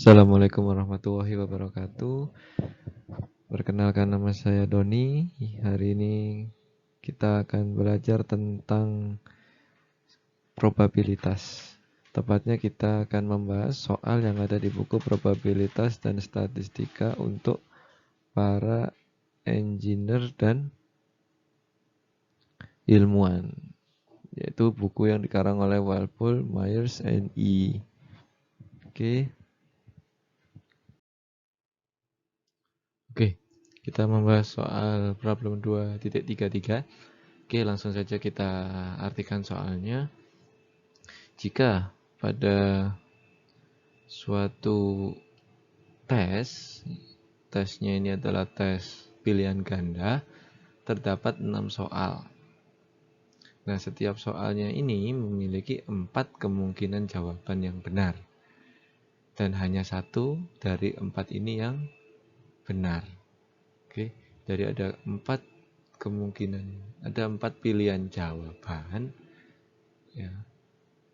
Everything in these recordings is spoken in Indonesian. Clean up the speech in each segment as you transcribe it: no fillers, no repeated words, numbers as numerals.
Assalamualaikum warahmatullahi wabarakatuh. Perkenalkan, nama saya Doni. Hari ini kita akan belajar tentang probabilitas. Tepatnya kita akan membahas soal yang ada di buku probabilitas dan statistika untuk para engineer dan ilmuwan, yaitu buku yang dikarang oleh Walpole, Myers, and E. Oke, kita membahas soal problem 2.33. Oke, langsung saja kita artikan soalnya. Jika pada suatu tesnya ini adalah tes pilihan ganda, terdapat 6 soal. Nah, setiap soalnya ini memiliki 4 kemungkinan jawaban yang benar. Dan hanya satu dari 4 ini yang benar. Oke, jadi ada 4 kemungkinan, ada 4 pilihan jawaban, ya,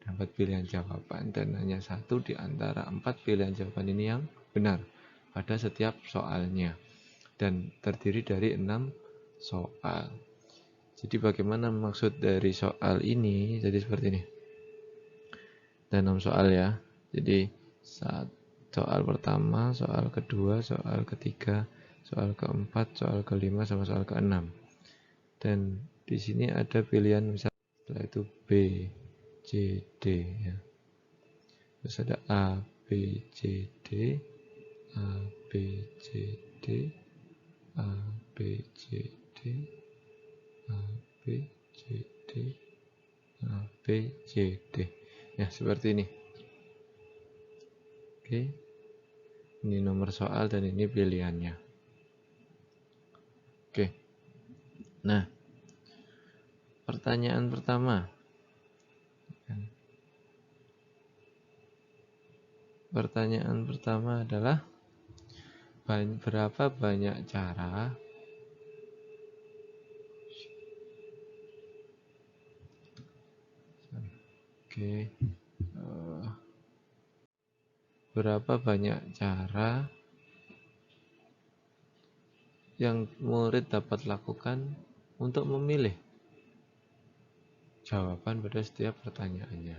dapat pilihan jawaban, dan hanya satu di antara 4 pilihan jawaban ini yang benar pada setiap soalnya, dan terdiri dari 6 soal. Jadi bagaimana maksud dari soal ini? Jadi seperti ini. Ada 6 soal ya. Jadi soal pertama, soal kedua, soal ketiga, soal keempat, soal kelima, sama soal keenam. Dan di sini ada pilihan misalnya setelah itu B, C, D ya. Terus ada A, B, C, D, A, B, C, D, A, B, C, D, A, B, C, D, A, B, C, D. Ya, seperti ini. Oke. Ini nomor soal dan ini pilihannya. Oke. Nah, pertanyaan pertama. Pertanyaan pertama adalah berapa banyak cara berapa banyak cara yang murid dapat lakukan untuk memilih jawaban pada setiap pertanyaannya.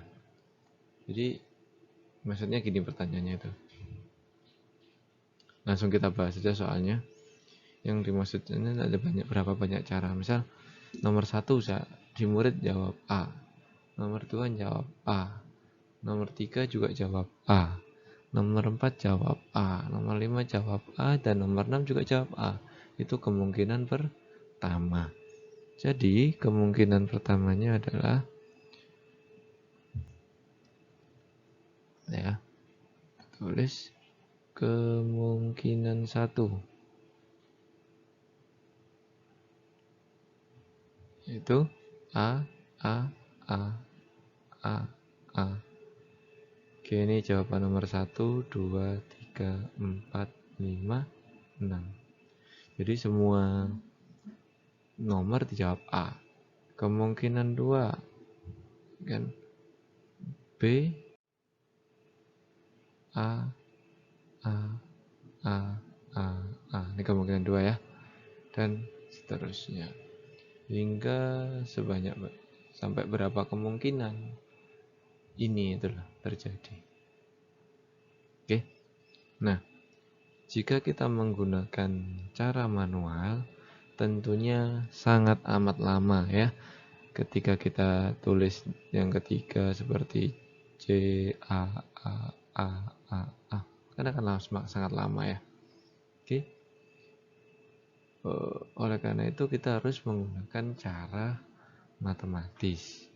Jadi maksudnya gini pertanyaannya itu. Langsung kita bahas saja soalnya. Yang dimaksudnya ada berapa banyak cara. Misal nomor 1 di murid jawab A, nomor 2 jawab A, nomor 3 juga jawab A, nomor 4 jawab A, nomor 5 jawab A, dan nomor 6 juga jawab A. Itu kemungkinan pertama. Jadi kemungkinan pertamanya adalah, ya, tulis kemungkinan 1 itu A, A, A, A, A. Oke, ini jawaban nomor 1, 2, 3, 4, 5, 6. Jadi semua nomor dijawab A. Kemungkinan 2 kan B, A, A, A, A, A. Ini kemungkinan 2 ya. Dan seterusnya. Hingga sampai berapa kemungkinan ini itulah terjadi. Oke. Nah, jika kita menggunakan cara manual, tentunya sangat amat lama ya. Ketika kita tulis yang ketiga seperti C, A, A, A, A, A, karena kan sangat lama ya. Oke. Oleh karena itu kita harus menggunakan cara matematis,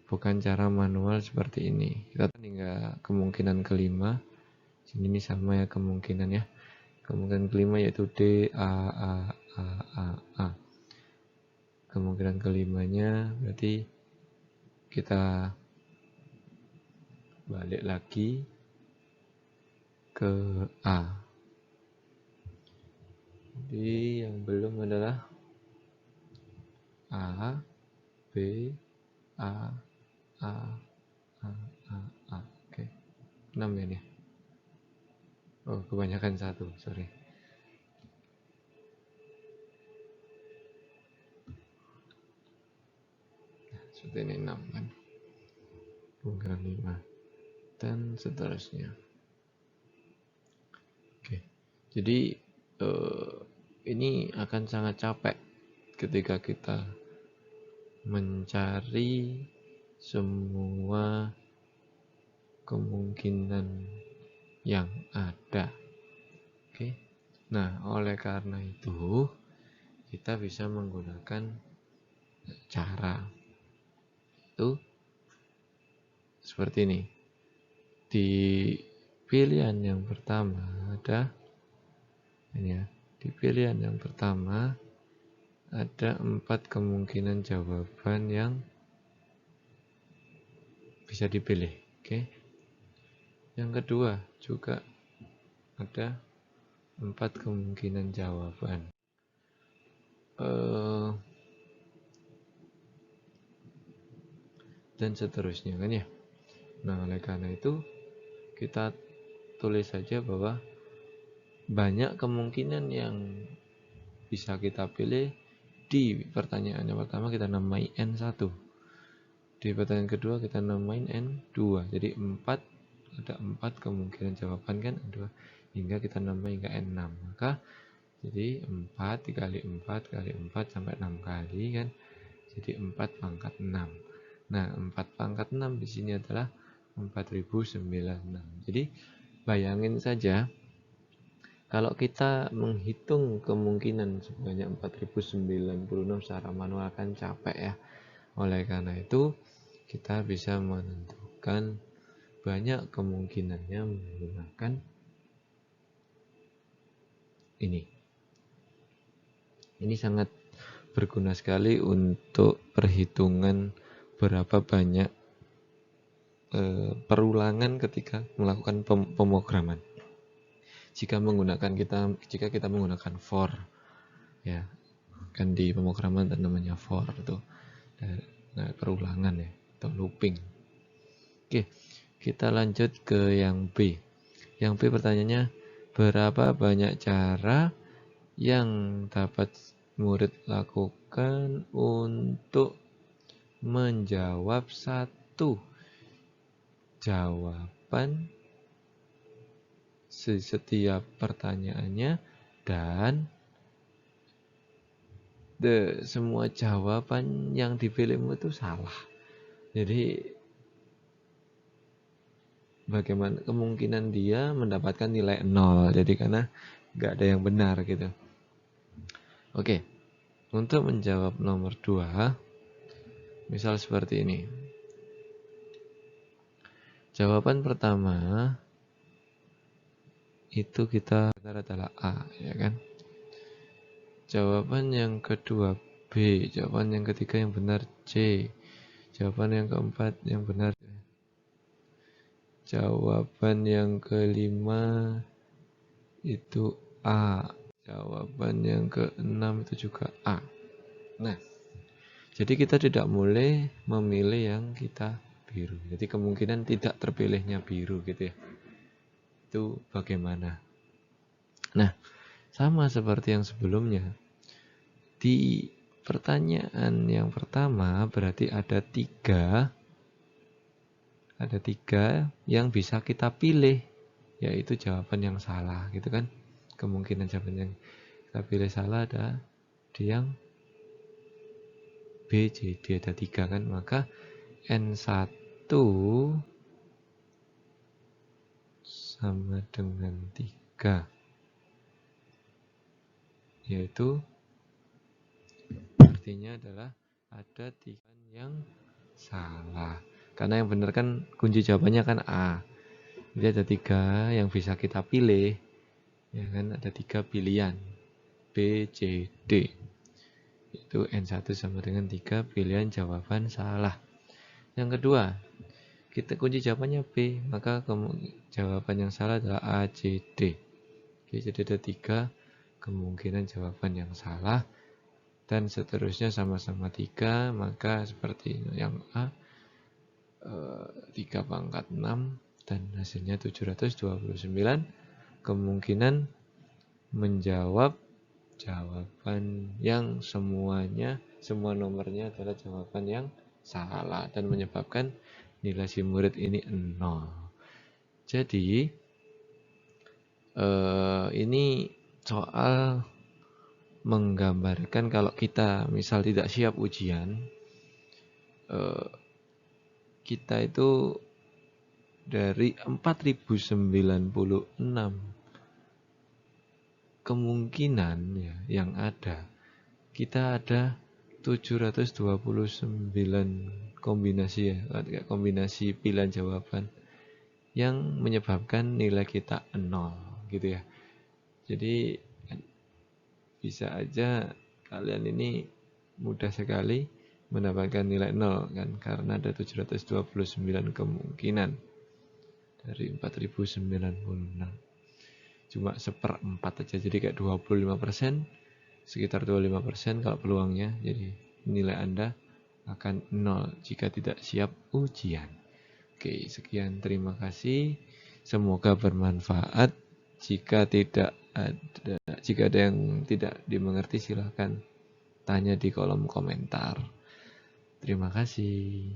bukan cara manual seperti ini. Kita hingga kemungkinan kelima. Ini sama ya kemungkinan ya. Kemungkinan kelima yaitu D, A, A, A, A, A. Kemungkinan kelimanya berarti kita balik lagi ke A. Jadi yang belum adalah A, B, A, A, A, A, A. Oke. 6 ya nih. Oh, kebanyakan 1, sorry. Seperti ini 6 kan. Kemungkinan 5. Dan seterusnya. Oke. Jadi ini akan sangat capek ketika kita mencari semua kemungkinan yang ada. Oke. Nah, oleh karena itu kita bisa menggunakan cara itu seperti ini. Di pilihan yang pertama ada ini ya. Di pilihan yang pertama ada 4 kemungkinan jawaban yang bisa dipilih. Oke. Yang kedua juga ada 4 kemungkinan jawaban. Dan seterusnya kan ya. Nah, oleh karena itu kita tulis saja bahwa banyak kemungkinan yang bisa kita pilih. Di pertanyaan yang pertama kita namai N1. Di pertanyaan kedua kita namain N2. Jadi 4, ada 4 kemungkinan jawaban kan, 2 hingga kita namai hingga N6. Maka jadi 4 dikali 4 kali 4 sampai 6 kali kan. Jadi 4 pangkat 6. Nah, 4 pangkat 6 di sini adalah 4096. Jadi bayangin saja kalau kita menghitung kemungkinan sebanyak 4096 secara manual kan capek ya. Oleh karena itu kita bisa menentukan banyak kemungkinannya menggunakan ini. Ini sangat berguna sekali untuk perhitungan berapa banyak perulangan ketika melakukan pemrograman. Jika kita menggunakan for, ya kan di pemrograman namanya for itu, nah, perulangan ya atau looping. Oke, kita lanjut ke yang B. Yang B pertanyaannya, berapa banyak cara yang dapat murid lakukan untuk menjawab satu jawaban setiap pertanyaannya dan semua jawaban yang dipilihmu itu salah. Jadi bagaimana kemungkinan dia mendapatkan nilai 0. Jadi karena nggak ada yang benar gitu. Oke, untuk menjawab nomor 2, misal seperti ini. Jawaban pertama itu kita benar adalah A, ya kan? Jawaban yang kedua B, jawaban yang ketiga yang benar C, jawaban yang keempat yang benar, jawaban yang kelima itu A, jawaban yang keenam itu juga A. Nah, jadi kita tidak boleh memilih yang kita biru. Jadi kemungkinan tidak terpilihnya biru gitu ya. Itu bagaimana? Nah, sama seperti yang sebelumnya. Di pertanyaan yang pertama berarti ada 3 yang bisa kita pilih, yaitu jawaban yang salah gitu kan. Kemungkinan jawaban yang kita pilih salah ada di yang B, C, D, ada 3 kan. Maka N1 sama dengan 3, yaitu artinya adalah ada 3 yang salah. Karena yang benar kan kunci jawabannya kan A. Jadi ada 3 yang bisa kita pilih, ya kan, ada 3 pilihan B, C, D. Itu N1 sama dengan 3 pilihan jawaban salah. Yang kedua, kita kunci jawabannya B, maka jawaban yang salah adalah A, C, D. Oke, jadi ada 3 kemungkinan jawaban yang salah dan seterusnya sama-sama 3, maka seperti yang A 3 pangkat 6 dan hasilnya 729 kemungkinan menjawab jawaban yang semua nomornya adalah jawaban yang salah dan menyebabkan nilai si murid ini 0. Jadi ini soal menggambarkan kalau kita misal tidak siap ujian, kita itu dari 4096 kemungkinan ya, yang ada, kita ada 729 kombinasi ya, kombinasi pilihan jawaban yang menyebabkan nilai kita 0 gitu ya. Jadi bisa aja kalian ini mudah sekali mendapatkan nilai 0 kan, karena ada 729 kemungkinan dari 4096. Cuma 1/4 aja, jadi kayak 25%, sekitar 25% kalau peluangnya. Jadi nilai Anda akan 0 jika tidak siap ujian. Oke, sekian, terima kasih. Semoga bermanfaat. Jika ada yang tidak dimengerti, silahkan tanya di kolom komentar. Terima kasih.